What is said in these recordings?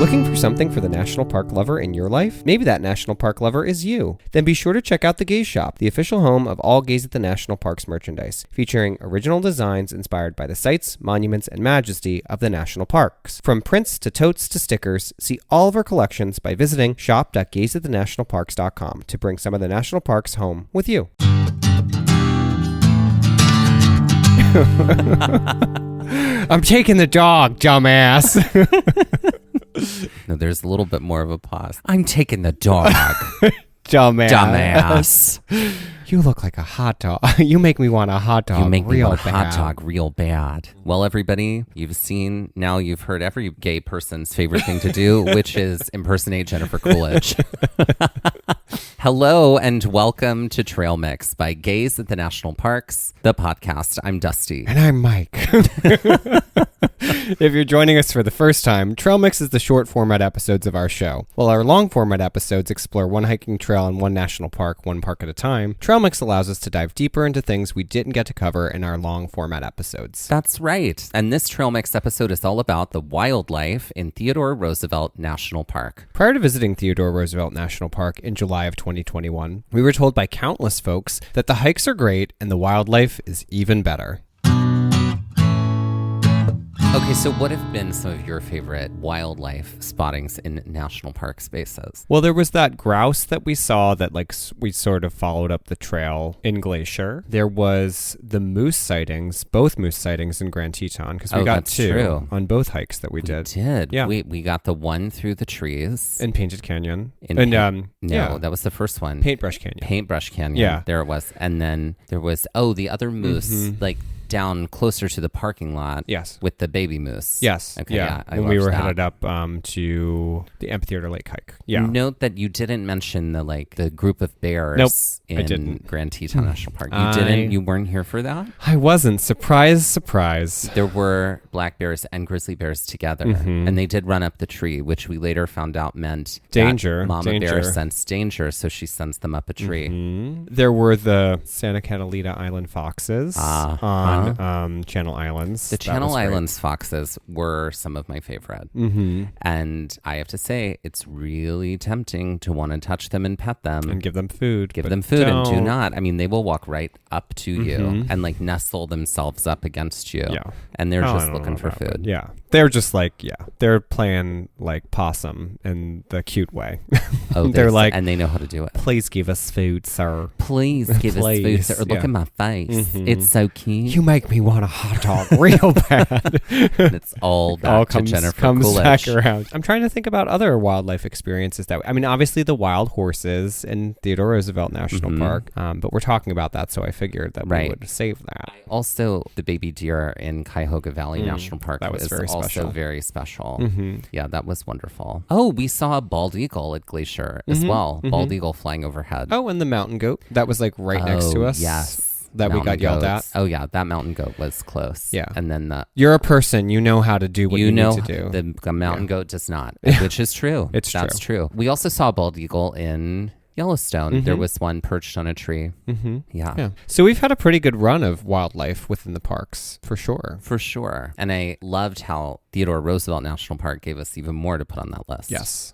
Looking for something for the national park lover in your life? Maybe that national park lover is you. Then be sure to check out the Gaze Shop, the official home of all Gaze at the National Parks merchandise, featuring original designs inspired by the sights, monuments, and majesty of the national parks. From prints to totes to stickers, see all of our collections by visiting shop.gazeatthenationalparks.com to bring some of the national parks home with you. I'm taking the dog, dumbass. No, there's a little bit more of a pause. I'm taking the dog. Dumbass. You look like a hot dog. You make me want a hot dog. You make me want a bad. hot dog real bad. Well, everybody, you've heard every gay person's favorite thing to do, which is impersonate Jennifer Coolidge. Hello and welcome to Trail Mix by Gaze at the National Parks, the podcast. I'm Dusty. And I'm Mike. If you're joining us for the first time, Trail Mix is the short format episodes of our show. While our long format episodes explore one hiking trail in one national park, one park at a time, Trail Mix allows us to dive deeper into things we didn't get to cover in our long format episodes. That's right. And this Trail Mix episode is all about the wildlife in Theodore Roosevelt National Park. Prior to visiting Theodore Roosevelt National Park in July of 2021, we were told by countless folks that the hikes are great and the wildlife is even better. Okay, so what have been some of your favorite wildlife spottings in national park spaces? Well, there was that grouse that we saw that we sort of followed up the trail in Glacier. There was the moose sightings, both moose sightings in Grand Teton, because we got two on both hikes that we did. We did. Yeah. We got the one through the trees. In Painted Canyon. That was the first one. Paintbrush Canyon. Paintbrush Canyon. Yeah. There it was. And then there was, the other moose, down closer to the parking lot. Yes. With the baby moose. Yes. Okay, yeah. When we were headed up to the Amphitheater Lake hike. Yeah. Note that you didn't mention the group of bears in Grand Teton National Park. You weren't here for that? I wasn't. Surprise. There were black bears and grizzly bears together, and they did run up the tree, which we later found out meant danger. Mama bear sensed danger, so she sends them up a tree. There were the Santa Catalina Island foxes on Channel Islands. The Channel Islands foxes were some of my favorite. And I have to say, it's really tempting to want to touch them and pet them. And give them food. And do not. I mean, they will walk right up to you and nestle themselves up against you. Yeah. And they're just looking for food. Yeah. They're just they're playing possum in the cute way. They're and they know how to do it. Please give us food, sir. Please give us food, sir. Look at my face. It's so cute. You make me want a hot dog real bad. And it's all back to Jennifer Coolidge. Back around. I'm trying to think about other wildlife experiences obviously the wild horses in Theodore Roosevelt National Park, but we're talking about that, so I figured that we would save that. Also, the baby deer in Cuyahoga Valley National Park was also very special. Yeah, that was wonderful. Oh, we saw a bald eagle at Glacier as well. Bald eagle flying overhead. Oh, and the mountain goat that was right next to us. Yes. That mountain we got yelled at. Oh yeah, that mountain goat was close. Yeah. And then you're a person, you know how to do what you need to do. The mountain goat does not, which is true. That's true. We also saw a bald eagle in Yellowstone. There was one perched on a tree. Yeah. So we've had a pretty good run of wildlife within the parks, for sure. For sure. And I loved how Theodore Roosevelt National Park gave us even more to put on that list. Yes.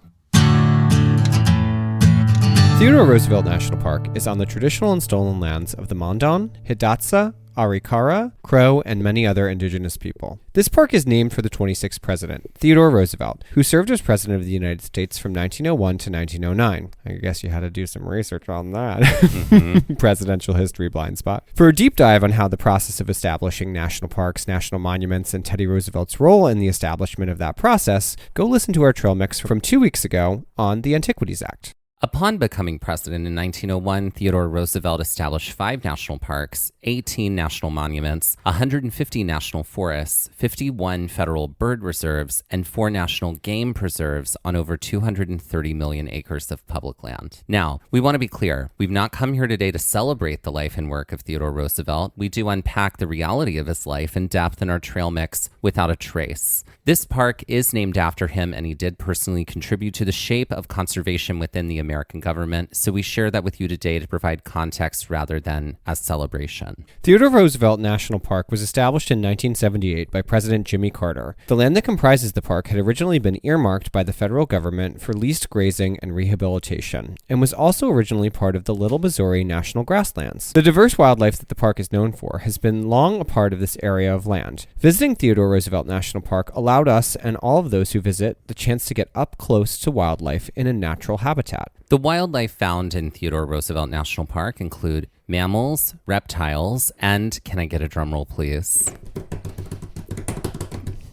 Theodore Roosevelt National Park is on the traditional and stolen lands of the Mandan, Hidatsa, Arikara, Crow, and many other indigenous people. This park is named for the 26th president, Theodore Roosevelt, who served as president of the United States from 1901 to 1909. I guess you had to do some research on that. Presidential history blind spot. For a deep dive on how the process of establishing national parks, national monuments, and Teddy Roosevelt's role in the establishment of that process, go listen to our trail mix from 2 weeks ago on the Antiquities Act. Upon becoming president in 1901, Theodore Roosevelt established 5 national parks, 18 national monuments, 150 national forests, 51 federal bird reserves, and 4 national game preserves on over 230 million acres of public land. Now, we want to be clear. We've not come here today to celebrate the life and work of Theodore Roosevelt. We do unpack the reality of his life in depth in our trail mix without a trace. This park is named after him, and he did personally contribute to the shape of conservation within the American government, so we share that with you today to provide context rather than as celebration. Theodore Roosevelt National Park was established in 1978 by President Jimmy Carter. The land that comprises the park had originally been earmarked by the federal government for leased grazing and rehabilitation, and was also originally part of the Little Missouri National Grasslands. The diverse wildlife that the park is known for has been long a part of this area of land. Visiting Theodore Roosevelt National Park allowed us and all of those who visit the chance to get up close to wildlife in a natural habitat. The wildlife found in Theodore Roosevelt National Park include mammals, reptiles, and, can I get a drum roll, please?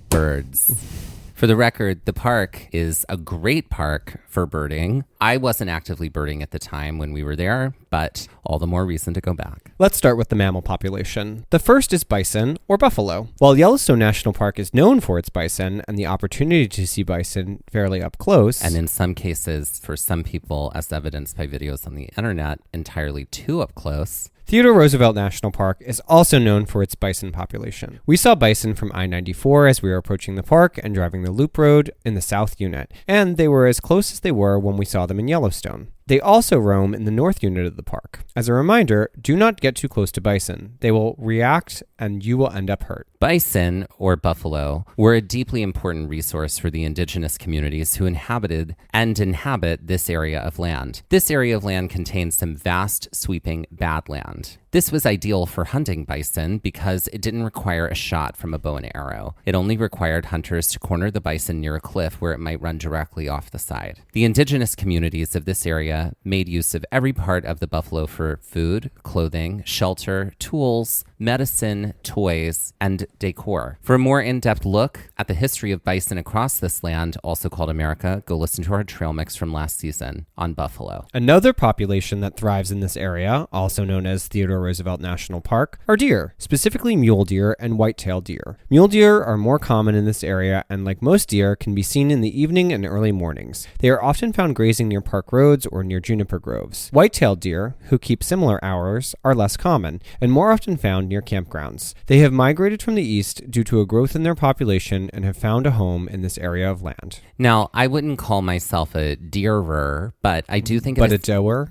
Birds. For the record, the park is a great park for birding. I wasn't actively birding at the time when we were there, but all the more reason to go back. Let's start with the mammal population. The first is bison, or buffalo. While Yellowstone National Park is known for its bison and the opportunity to see bison fairly up close, and in some cases, for some people, as evidenced by videos on the internet, entirely too up close, Theodore Roosevelt National Park is also known for its bison population. We saw bison from I-94 as we were approaching the park and driving the loop road in the South Unit, and they were as close as they were when we saw them in Yellowstone. They also roam in the North Unit of the park. As a reminder, do not get too close to bison. They will react and you will end up hurt. Bison, or buffalo, were a deeply important resource for the indigenous communities who inhabited and inhabit this area of land. This area of land contains some vast, sweeping badland. This was ideal for hunting bison because it didn't require a shot from a bow and arrow. It only required hunters to corner the bison near a cliff where it might run directly off the side. The indigenous communities of this area made use of every part of the buffalo for food, clothing, shelter, tools, medicine, toys, and decor. For a more in-depth look at the history of bison across this land, also called America, go listen to our trail mix from last season on buffalo. Another population that thrives in this area, also known as Theodore Roosevelt National Park, are deer, specifically mule deer and white-tailed deer. Mule deer are more common in this area and, like most deer, can be seen in the evening and early mornings. They are often found grazing near park roads or near juniper groves. White-tailed deer, who keep similar hours, are less common and more often found near campgrounds. They have migrated from the east due to a growth in their population and have found a home in this area of land. Now, I wouldn't call myself a deerer, but I do think But a doer?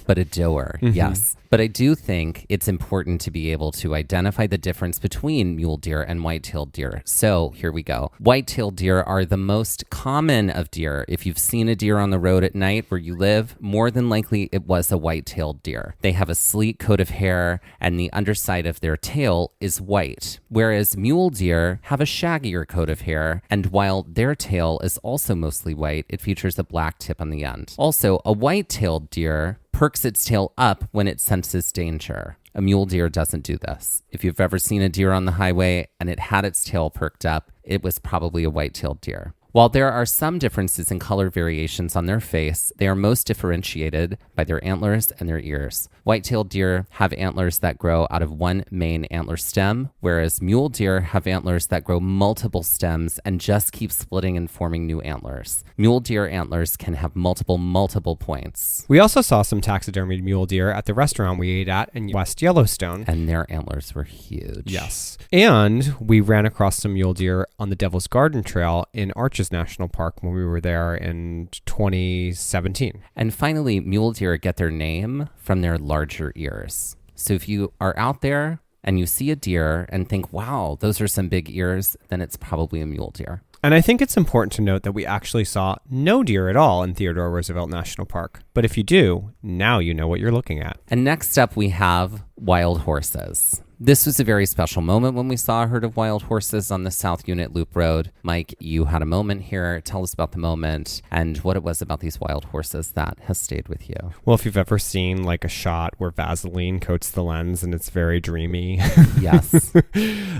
But a doer, yes. But I do think it's important to be able to identify the difference between mule deer and white-tailed deer. So here we go. White-tailed deer are the most common of deer. If you've seen a deer on the road at night where you live, more than likely it was a white-tailed deer. They have a sleek coat of hair and the underside of their tail is white, whereas mule deer have a shaggier coat of hair, and while their tail is also mostly white, it features a black tip on the end. Also, a white-tailed deer perks its tail up when it senses danger. A mule deer doesn't do this. If you've ever seen a deer on the highway and it had its tail perked up, it was probably a white-tailed deer. While there are some differences in color variations on their face, they are most differentiated by their antlers and their ears. White-tailed deer have antlers that grow out of one main antler stem, whereas mule deer have antlers that grow multiple stems and just keep splitting and forming new antlers. Mule deer antlers can have multiple points. We also saw some taxidermied mule deer at the restaurant we ate at in West Yellowstone. And their antlers were huge. Yes. And we ran across some mule deer on the Devil's Garden Trail in Arches National Park when we were there in 2017. And finally, mule deer get their name from their larger ears. So if you are out there and you see a deer and think, wow, those are some big ears, then it's probably a mule deer. And I think it's important to note that we actually saw no deer at all in Theodore Roosevelt National Park. But if you do, now you know what you're looking at. And next up, we have wild horses. This was a very special moment when we saw a herd of wild horses on the South Unit Loop Road. Mike, you had a moment here. Tell us about the moment and what it was about these wild horses that has stayed with you. Well, if you've ever seen like a shot where Vaseline coats the lens and it's very dreamy. Yes.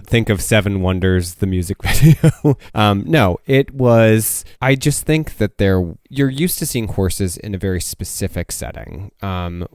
Think of Seven Wonders, the music video. No, it was, I just think that you're used to seeing horses in a very specific setting,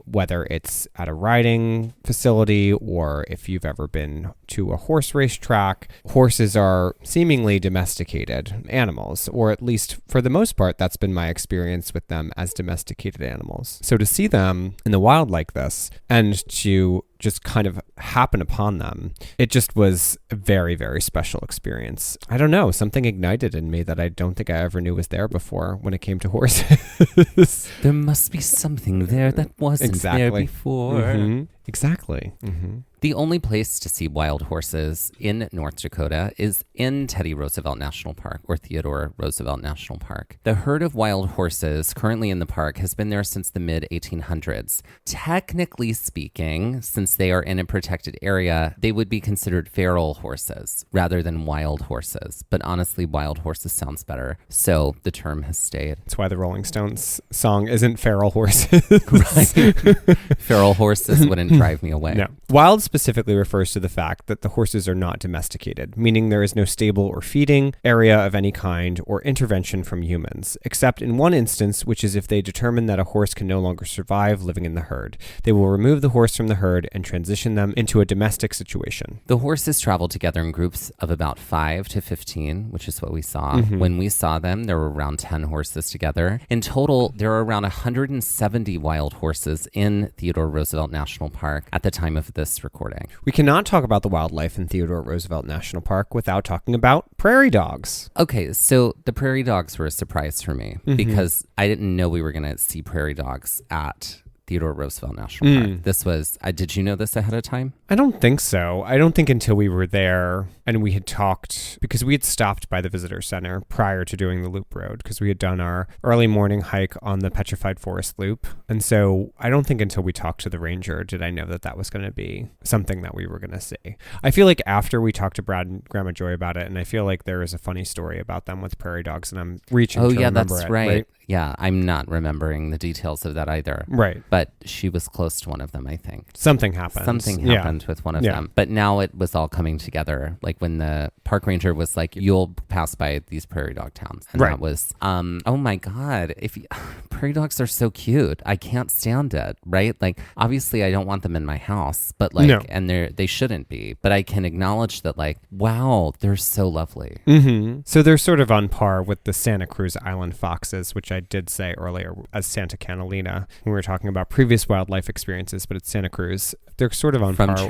whether it's at a riding facility or if you've ever been to a horse race track. Horses are seemingly domesticated animals, or at least for the most part, that's been my experience with them as domesticated animals. So to see them in the wild like this and to just kind of happen upon them. It just was a very, very special experience. I don't know, something ignited in me that I don't think I ever knew was there before when it came to horses. There must be something there that wasn't there before. Mm-hmm. Exactly. Mm-hmm. The only place to see wild horses in North Dakota is in Teddy Roosevelt National Park, or Theodore Roosevelt National Park. The herd of wild horses currently in the park has been there since the mid-1800s. Technically speaking, since they are in a protected area, they would be considered feral horses rather than wild horses. But honestly, wild horses sounds better, so the term has stayed. That's why the Rolling Stones song isn't feral horses. Right? Feral horses wouldn't drive me away. No. Wild specifically refers to the fact that the horses are not domesticated, meaning there is no stable or feeding area of any kind or intervention from humans, except in one instance, which is if they determine that a horse can no longer survive living in the herd. They will remove the horse from the herd and transition them into a domestic situation. The horses travel together in groups of about 5 to 15, which is what we saw. Mm-hmm. When we saw them, there were around 10 horses together. In total, there are around 170 wild horses in Theodore Roosevelt National Park at the time of this recording. We cannot talk about the wildlife in Theodore Roosevelt National Park without talking about prairie dogs. Okay, so the prairie dogs were a surprise for me because I didn't know we were going to see prairie dogs at Theodore Roosevelt National Park. This was, did you know this ahead of time? I don't think so. I don't think until we were there and we had talked, because we had stopped by the visitor center prior to doing the loop road, because we had done our early morning hike on the Petrified Forest Loop. And so I don't think until we talked to the ranger did I know that that was going to be something that we were going to see. I feel like after we talked to Brad and Grandma Joy about it, and I feel like there is a funny story about them with prairie dogs, and I'm reaching to remember that's it, right. Yeah, I'm not remembering the details of that either. Right. But she was close to one of them, I think. Something happened. Something happened with one of them. But now it was all coming together. Like when the park ranger was like, you'll pass by these prairie dog towns. And that was, oh my God, prairie dogs are so cute. I can't stand it, right? Like, obviously I don't want them in my house, but like, and they shouldn't be. But I can acknowledge that, like, wow, they're so lovely. Mm-hmm. So they're sort of on par with the Santa Cruz Island foxes, which I did say earlier as Santa Catalina when we were talking about previous wildlife experiences, but it's Santa Cruz. They're sort of on par. From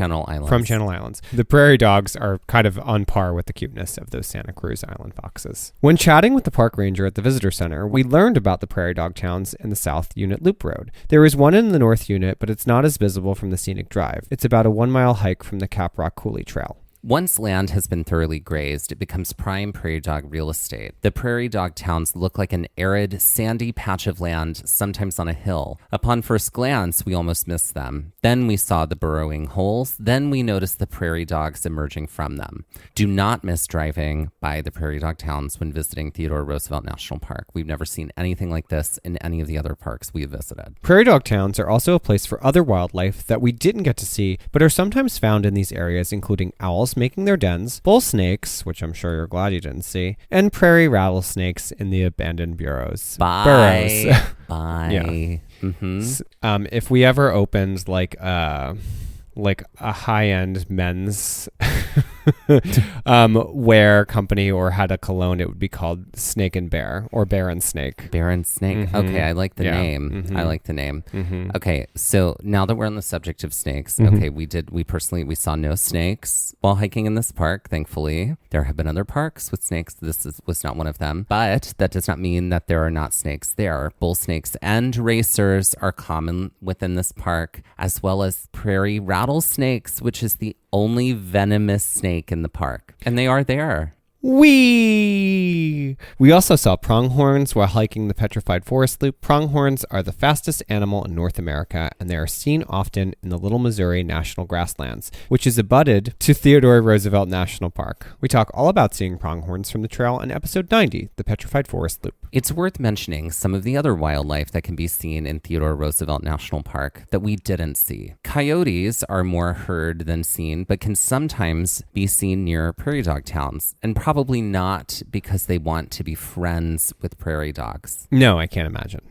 Channel Islands. The prairie dogs are kind of on par with the cuteness of those Santa Cruz Island foxes. When chatting with the park ranger at the visitor center, we learned about the prairie dog towns in the South Unit Loop Road. There is one in the North Unit, but it's not as visible from the scenic drive. It's about a 1-mile hike from the Cap Rock Coulee Trail. Once land has been thoroughly grazed, it becomes prime prairie dog real estate. The prairie dog towns look like an arid, sandy patch of land, sometimes on a hill. Upon first glance, we almost missed them. Then we saw the burrowing holes. Then we noticed the prairie dogs emerging from them. Do not miss driving by the prairie dog towns when visiting Theodore Roosevelt National Park. We've never seen anything like this in any of the other parks we have visited. Prairie dog towns are also a place for other wildlife that we didn't get to see, but are sometimes found in these areas, including owls making their dens, bull snakes, which I'm sure you're glad you didn't see, and prairie rattlesnakes in the abandoned burrows. Bye. Yeah. Mm-hmm. If we ever opened like a high-end men's wear company or had a cologne, it would be called Snake and Bear or Bear and Snake. Bear and Snake. Mm-hmm. Okay, I like the name. Mm-hmm. I like the name. Mm-hmm. Okay, so now that we're on the subject of snakes, okay, we saw no snakes while hiking in this park, thankfully. There have been other parks with snakes. This was not one of them, but that does not mean that there are not snakes there. Bull snakes and racers are common within this park, as well as prairie rattlesnakes, which is the only venomous snake in the park. And they are there. We also saw pronghorns while hiking the Petrified Forest Loop. Pronghorns are the fastest animal in North America, and they are seen often in the Little Missouri National Grasslands, which is abutted to Theodore Roosevelt National Park. We talk all about seeing pronghorns from the trail in episode 90, the Petrified Forest Loop. It's worth mentioning some of the other wildlife that can be seen in Theodore Roosevelt National Park that we didn't see. Coyotes are more heard than seen, but can sometimes be seen near prairie dog towns, and probably probably not because they want to be friends with prairie dogs. No, I can't imagine.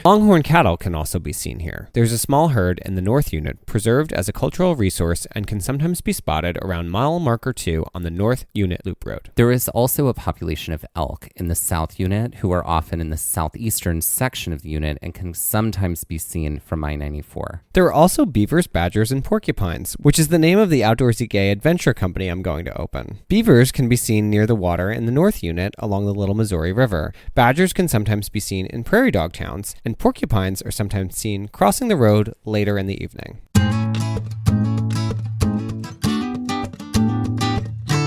Longhorn cattle can also be seen here. There's a small herd in the North Unit preserved as a cultural resource and can sometimes be spotted around mile marker 2 on the North Unit Loop Road. There is also a population of elk in the South Unit who are often in the southeastern section of the unit and can sometimes be seen from I-94. There are also beavers, badgers, and porcupines, which is the name of the outdoorsy gay adventure company I'm going to open. Beavers can be seen near the water in the North Unit along the Little Missouri River. Badgers can sometimes be seen in prairie dog towns, and porcupines are sometimes seen crossing the road later in the evening.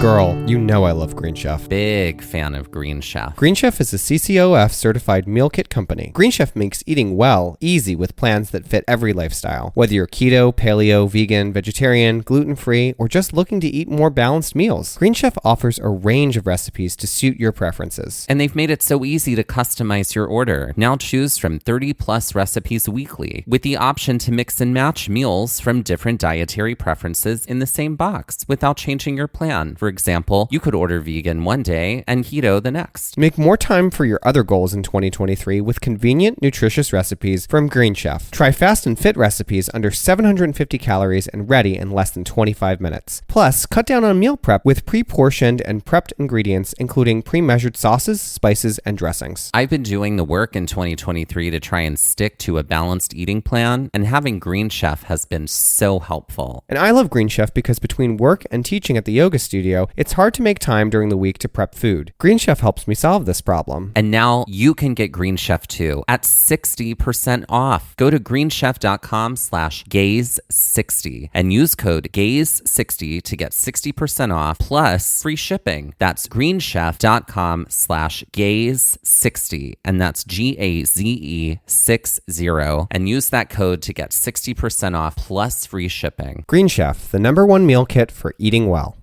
Girl, you know I love Green Chef. Big fan of Green Chef. Green Chef is a CCOF certified meal kit company. Green Chef makes eating well easy with plans that fit every lifestyle. Whether you're keto, paleo, vegan, vegetarian, gluten-free, or just looking to eat more balanced meals, Green Chef offers a range of recipes to suit your preferences. And they've made it so easy to customize your order. Now choose from 30 plus recipes weekly with the option to mix and match meals from different dietary preferences in the same box without changing your plan. For example, you could order vegan one day and keto the next. Make more time for your other goals in 2023 with convenient, nutritious recipes from Green Chef. Try fast and fit recipes under 750 calories and ready in less than 25 minutes. Plus, cut down on meal prep with pre-portioned and prepped ingredients, including pre-measured sauces, spices, and dressings. I've been doing the work in 2023 to try and stick to a balanced eating plan, and having Green Chef has been so helpful. And I love Green Chef because between work and teaching at the yoga studio, it's hard to make time during the week to prep food. Green Chef helps me solve this problem. And now you can get Green Chef too at 60% off. Go to greenchef.com/gaze60 and use code gaze60 to get 60% off plus free shipping. That's greenchef.com/gaze60 and that's GAZE60 and use that code to get 60% off plus free shipping. Green Chef, the #1 meal kit for eating well.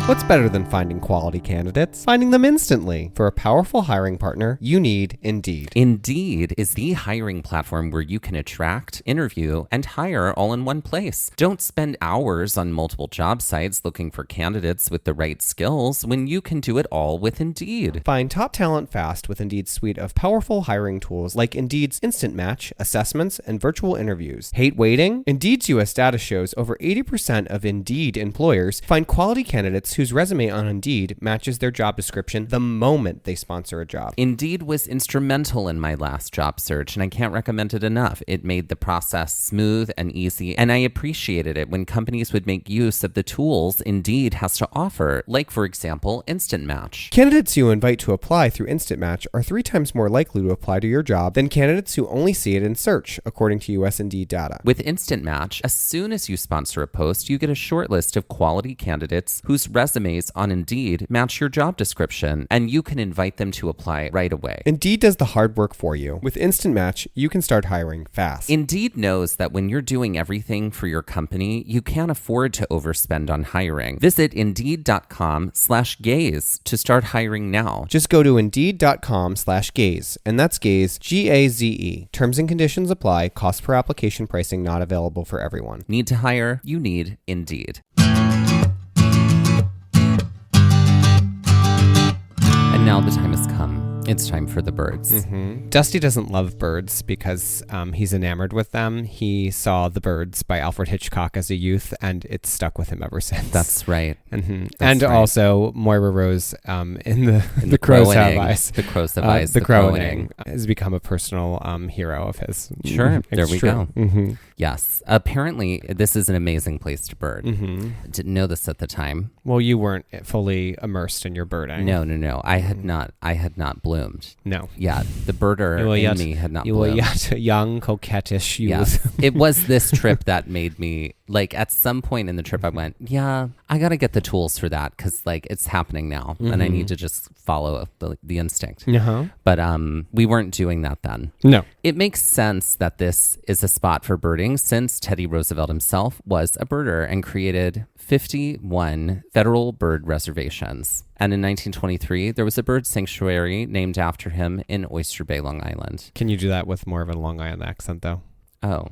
What's better than finding quality candidates? Finding them instantly. For a powerful hiring partner, you need Indeed. Indeed is the hiring platform where you can attract, interview, and hire all in one place. Don't spend hours on multiple job sites looking for candidates with the right skills when you can do it all with Indeed. Find top talent fast with Indeed's suite of powerful hiring tools like Indeed's Instant Match, assessments, and virtual interviews. Hate waiting? Indeed's US data shows over 80% of Indeed employers find quality candidates whose resume on Indeed matches their job description the moment they sponsor a job. Indeed was instrumental in my last job search, and I can't recommend it enough. It made the process smooth and easy, and I appreciated it when companies would make use of the tools Indeed has to offer, like, for example, Instant Match. Candidates you invite to apply through Instant Match are 3 times more likely to apply to your job than candidates who only see it in search, according to US Indeed data. With Instant Match, as soon as you sponsor a post, you get a short list of quality candidates whose resumes on Indeed match your job description, and you can invite them to apply right away. Indeed does the hard work for you. With Instant Match, you can start hiring fast. Indeed knows that when you're doing everything for your company, you can't afford to overspend on hiring. Visit Indeed.com/gaze to start hiring now. Just go to Indeed.com/gaze, and that's gaze, GAZE. Terms and conditions apply. Cost per application pricing not available for everyone. Need to hire? You need Indeed. And now the time has come. It's time for the birds. Mm-hmm. Dusty doesn't love birds because he's enamored with them. He saw The Birds by Alfred Hitchcock as a youth, and it's stuck with him ever since. That's right. Mm-hmm. That's and right. Also, Moira Rose in the Crows Have Eyes. The Crows Have Eyes. The Crowing has become a personal hero of his. Sure. There we go. Mm-hmm. Yes. Apparently, this is an amazing place to bird. Mm-hmm. Didn't know this at the time. Well, you weren't fully immersed in your birding. No. I had not bloomed. No. Yeah, the birder in me had not bloomed. You were yet a young, coquettish youth. Yes. It was this trip that made me, like, at some point in the trip, I went, yeah, I got to get the tools for that because, like, it's happening now, and I need to just follow the instinct. Uh-huh. But we weren't doing that then. No. It makes sense that this is a spot for birding since Teddy Roosevelt himself was a birder and created 51 federal bird reservations. And in 1923, there was a bird sanctuary named after him in Oyster Bay, Long Island. Can you do that with more of a Long Island accent, though? Oh.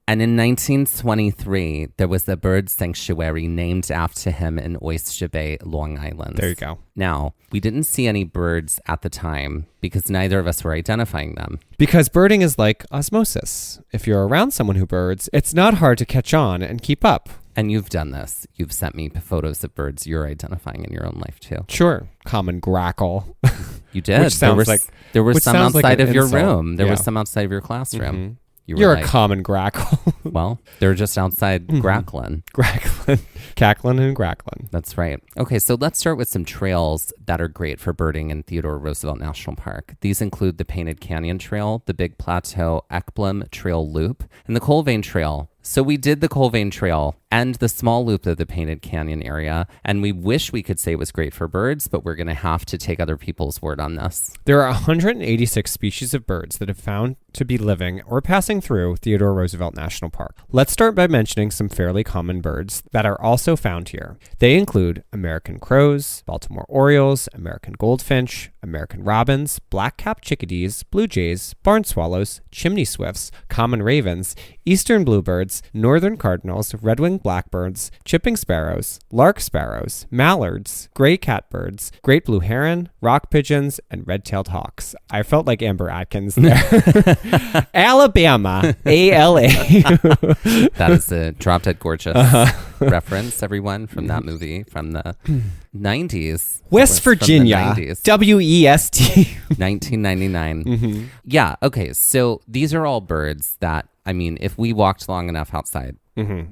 And in 1923, there was a bird sanctuary named after him in Oyster Bay, Long Island. There you go. Now, we didn't see any birds at the time because neither of us were identifying them. Because birding is like osmosis. If you're around someone who birds, it's not hard to catch on and keep up. And you've done this. You've sent me photos of birds you're identifying in your own life, too. Sure. Common grackle. You did. Which sounds there were some outside of your room. There Yeah. was some outside of your classroom. Mhm. You You're like, a common grackle. well, they're just outside grackling. Grackling. Cackling and grackling. That's right. Okay, so let's start with some trails that are great for birding in Theodore Roosevelt National Park. These include the Painted Canyon Trail, the Big Plateau Ekblom Trail Loop, and the Coal Vein Trail. So we did the Coal Vein Trail and the small loop of the Painted Canyon area, and we wish we could say it was great for birds, but we're going to have to take other people's word on this. There are 186 species of birds that have found to be living or passing through Theodore Roosevelt National Park. Let's start by mentioning some fairly common birds that are also found here. They include American crows, Baltimore orioles, American goldfinch, American robins, black-capped chickadees, blue jays, barn swallows, chimney swifts, common ravens, eastern bluebirds, northern cardinals, red-winged blackbirds, chipping sparrows, lark sparrows, mallards, gray catbirds, great blue heron, rock pigeons, and red-tailed hawks. I felt like Amber Atkins there. Alabama, ALA. That is a Drop Dead Gorgeous reference, everyone, from that movie from the 90s. West Virginia, WEST. 1999. Mm-hmm. Yeah, okay, so these are all birds that, I mean, if we walked long enough outside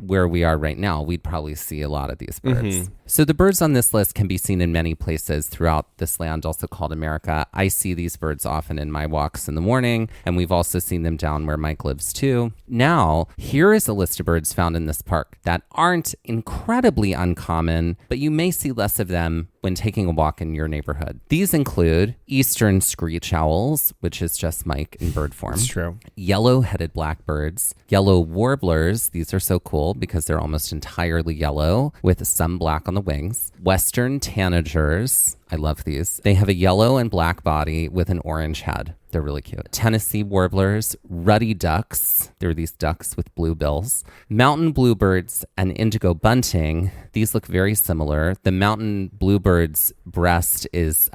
where we are right now, we'd probably see a lot of these birds. So the birds on this list can be seen in many places throughout this land, also called America. I see these birds often in my walks in the morning, and we've also seen them down where Mike lives too. Now, here is a list of birds found in this park that aren't incredibly uncommon, but you may see less of them when taking a walk in your neighborhood. These include eastern screech owls, which is just Mike in bird form. It's true. Yellow-headed blackbirds, yellow warblers. These are so cool because they're almost entirely yellow with some black on the wings. Western tanagers. I love these. They have a yellow and black body with an orange head. They're really cute. Tennessee warblers, ruddy ducks. They're these ducks with blue bills. Mountain bluebirds and indigo bunting. These look very similar. The mountain bluebird's breast is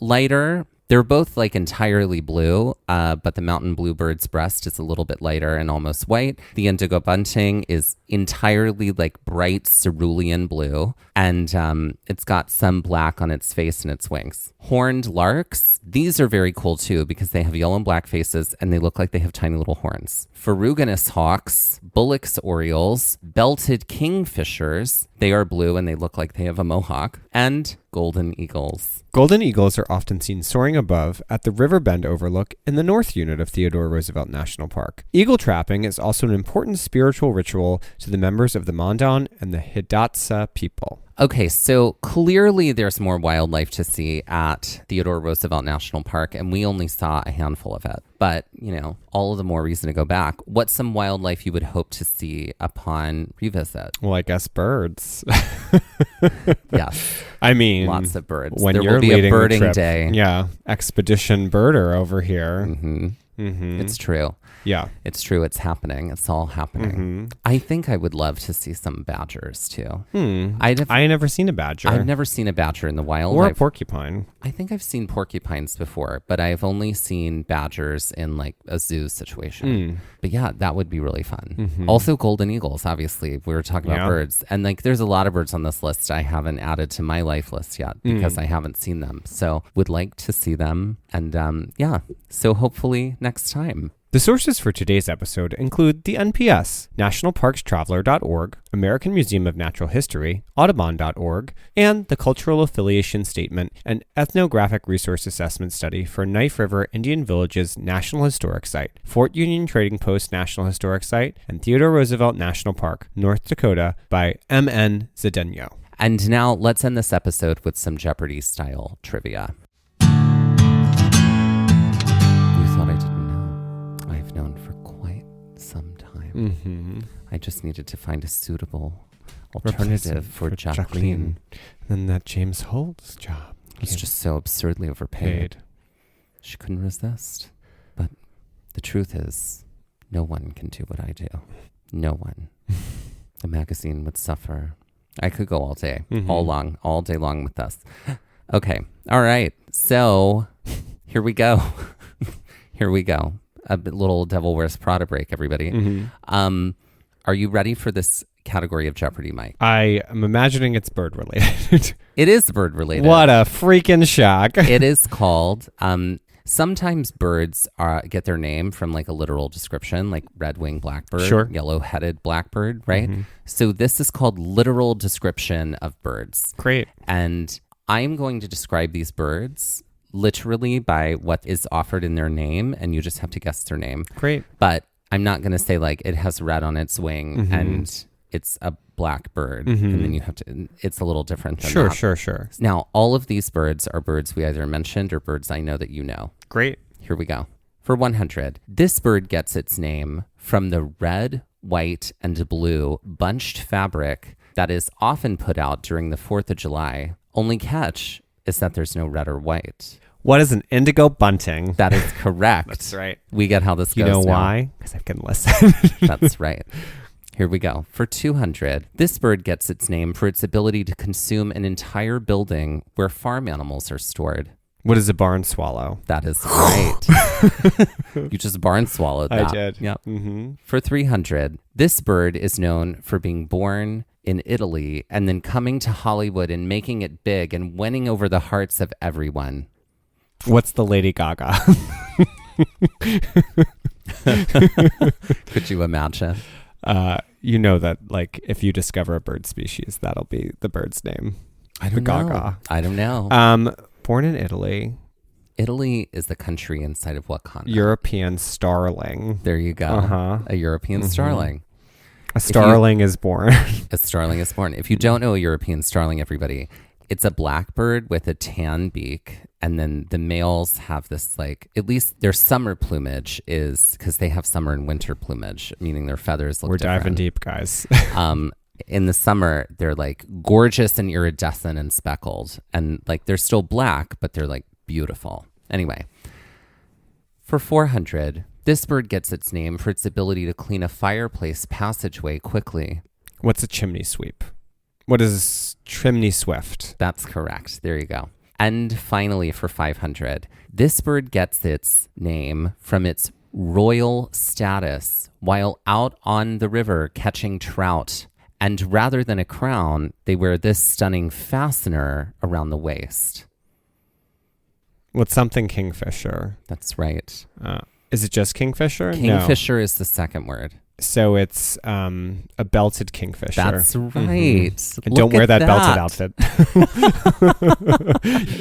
lighter. They're both like entirely blue, but the mountain bluebird's breast is a little bit lighter and almost white. The indigo bunting is entirely like bright cerulean blue, and it's got some black on its face and its wings. Horned larks, these are very cool too because they have yellow and black faces and they look like they have tiny little horns. Ferruginous hawks, Bullock's orioles, belted kingfishers, they are blue and they look like they have a mohawk, and golden eagles. Golden eagles are often seen soaring above at the river bend overlook in the north unit of Theodore Roosevelt National Park. Eagle trapping is also an important spiritual ritual to the members of the Mandan and the Hidatsa people. Okay, so clearly there's more wildlife to see at Theodore Roosevelt National Park, and we only saw a handful of it. But, you know, all of the more reason to go back. What's some wildlife you would hope to see upon revisit? Well, I guess birds. Yes. I mean, lots of birds. When there you're will be leading a birding the trip, day. Yeah, expedition birder over here. It's true. Yeah. It's true. It's happening. It's all happening. I think I would love to see some badgers too. I ain't never seen a badger. I've never seen a badger in the wild. Or a porcupine. I think I've seen porcupines before, but I've only seen badgers in like a zoo situation. But yeah, that would be really fun. Also golden eagles, obviously. We were talking about birds. And like there's a lot of birds on this list I haven't added to my life list yet because I haven't seen them. So would like to see them. And yeah, so hopefully next time. The sources for today's episode include the NPS, nationalparkstraveler.org, American Museum of Natural History, Audubon.org, and the Cultural Affiliation Statement and Ethnographic Resource Assessment Study for Knife River Indian Village's National Historic Site, Fort Union Trading Post National Historic Site, and Theodore Roosevelt National Park, North Dakota by M.N. Zedeno. And now let's end this episode with some Jeopardy-style trivia. I just needed to find a suitable alternative for Jacqueline. Then that James Holt's job was just so absurdly overpaid. She couldn't resist. But the truth is, No one can do what I do. No one. The magazine would suffer. I could go all day, all day long with this. Okay. All right. So here we go. Here we go. A little Devil Wears Prada break, everybody. Are you ready for this category of Jeopardy, Mike? I am imagining it's bird related. It is bird related. What a freaking shock. It is called, sometimes birds get their name from like a literal description, like red-winged blackbird, Sure. yellow-headed blackbird, right? So this is called literal description of birds. Great. And I'm going to describe these birds literally by what is offered in their name, and you just have to guess their name. Great. But I'm not going to say like it has red on its wing and it's a black bird, and then you have to, it's a little different than that. Sure. Now, all of these birds are birds we either mentioned or birds I know that you know. Great. Here we go. For 100, this bird gets its name from the red, white, and blue bunched fabric that is often put out during the 4th of July. Only catch is that there's no red or white. What is an indigo bunting? That is correct. That's right. We get how this goes. You know now. why? Because I can listen. That's right. Here we go. For 200, this bird gets its name for its ability to consume an entire building where farm animals are stored. What is a barn swallow? That is right. You just barn swallowed that. I did. Yep. For 300, this bird is known for being born in Italy and then coming to Hollywood and making it big and winning over the hearts of everyone. What's the Lady Gaga? Could you imagine? You know that, like, if you discover a bird species, that'll be the bird's name. I don't know. Gaga. I don't know. Born in Italy. Italy is the country inside of what continent? European starling. There you go. A European starling. A starling is born. A starling is born. If you don't know a European starling, everybody, it's a blackbird with a tan beak. And then the males have this, like, at least their summer plumage is, because they have summer and winter plumage, meaning their feathers look different. We're diving deep, guys. In the summer, they're like gorgeous and iridescent and speckled. And like they're still black, but they're like beautiful. Anyway, for 400, this bird gets its name for its ability to clean a fireplace passageway quickly. What's a chimney sweep? What is chimney swift? That's correct. There you go. And finally, for 500, this bird gets its name from its royal status while out on the river catching trout. And rather than a crown, they wear this stunning fastener around the waist. What's something kingfisher? That's right. Is it just kingfisher? Kingfisher is the second word. So it's a belted kingfisher. That's right. And don't wear that belted outfit.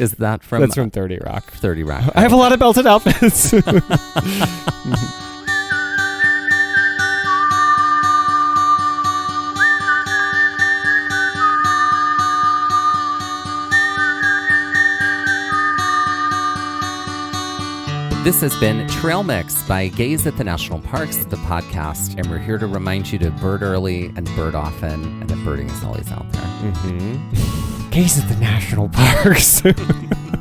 Is that from... That's from 30 Rock. 30 Rock. I have a lot of belted outfits. This has been Trail Mix by Gaze at the National Parks, the podcast, and we're here to remind you to bird early and bird often, and that birding is always out there. Gaze at the National Parks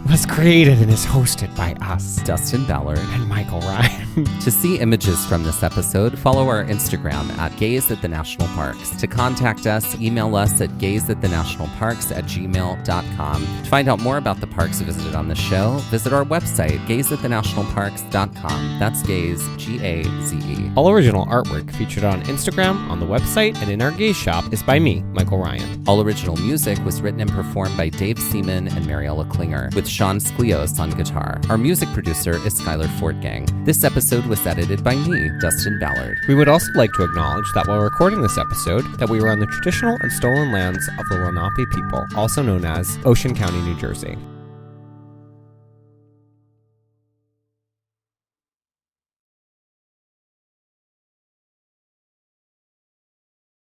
was created and is hosted by us, Dustin Ballard and Michael Ryan. To see images from this episode, follow our Instagram at Gaze at the National Parks. To contact us, email us at gazeatthenationalparks@gmail.com. To find out more about the parks visited on the show, visit our website, gazeatthenationalparks.com. That's Gaze, G-A-Z-E. All original artwork featured on Instagram, on the website, and in our Gaze shop is by me, Michael Ryan. All original music was written and performed by Dave Seaman and Mariella Klinger, with Sean Sklios on guitar. Our music producer is Skyler Fortgang. This episode was edited by me, Dustin Ballard. We would also like to acknowledge that while recording this episode, that we were on the traditional and stolen lands of the Lenape people, also known as Ocean County, New Jersey.